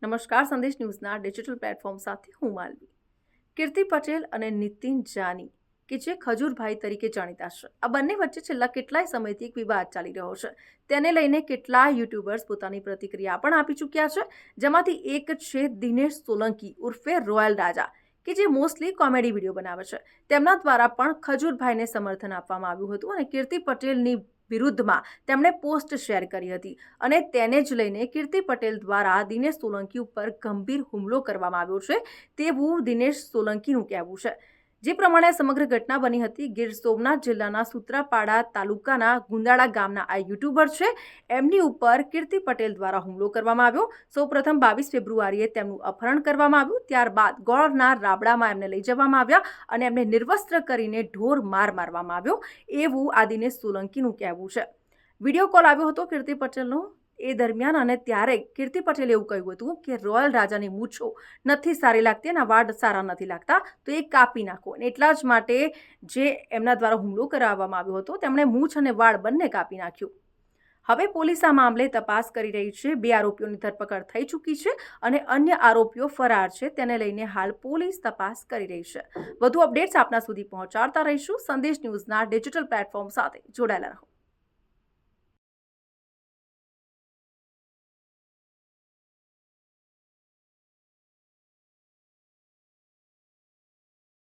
નમસ્કાર, સંદેશ ન્યૂઝના digital platform સાથે હું માલવી. કીર્તિ પટેલ અને નીતિન જાની કે જે ખજૂરભાઈ તરીકે જાણીતા છે, આ બંને વચ્ચે છેલ્લા કેટલાય સમયથી એક વિવાદ ચાલી રહ્યો છે. તેને લઈને કેટલાય યુટ્યુબર્સ પોતાની પ્રતિક્રિયા પણ આપી ચૂક્યા છે, જેમાંથી એક છે દિનેશ સોલંકી ઉર્ફે રોયલ રાજા, કે જે મોસ્ટલી કોમેડી વિડીયો બનાવે છે. તેમના દ્વારા પણ ખજૂરભાઈને સમર્થન આપવામાં આવ્યું હતું અને કીર્તિ પટેલની વિરુદ્ધમાં તેમણે પોસ્ટ શેર કરી હતી અને તેને જ લઈને કીર્તિ પટેલ દ્વારા દિનેશ સોલંકી ઉપર ગંભીર હુમલો કરવામાં આવ્યો છે તેવું દિનેશ સોલંકીનું કહેવું છે. જે પ્રમાણે સમગ્ર ઘટના બની હતી, ગીર સોમનાથ જિલ્લાના સૂત્રાપાડા તાલુકાના ગુંદાળા ગામના આ યુટ્યુબર છે, એમની ઉપર કીર્તિ પટેલ દ્વારા હુમલો કરવામાં આવ્યો. સૌપ્રથમ 22 ફેબ્રુઆરીએ તેમનું અપહરણ કરવામાં આવ્યું. ત્યારબાદ ગોળના રાબડામાં એમને લઈ જવામાં આવ્યા અને એમને નિર્વસ્ત્ર કરીને ઢોર માર મારવામાં આવ્યો એવું આ દિનેશ સોલંકીનું કહેવું છે. વિડીયો કોલ આવ્યો હતો કીર્તિ પટેલનો એ દરમિયાન અને ત્યારે કીર્તિ પટેલે એવું કહ્યું હતું કે રોયલ રાજાની મૂછો નથી સારી લાગતી અને વાળ સારા નથી લાગતા, તો એ કાપી નાખો. અને એટલા જ માટે જે એમના દ્વારા હુમલો કરાવવામાં આવ્યો હતો તેમણે મૂછ અને વાળ બંને કાપી નાખ્યું. હવે પોલીસ આ મામલે તપાસ કરી રહી છે. 2 આરોપીઓની ધરપકડ થઈ ચૂકી છે અને અન્ય આરોપીઓ ફરાર છે. તેને લઈને હાલ પોલીસ તપાસ કરી રહી છે. વધુ અપડેટ્સ આપના સુધી પહોંચાડતા રહીશું. સંદેશ ન્યૂઝના ડિજિટલ પ્લેટફોર્મ સાથે જોડાયેલા રહો.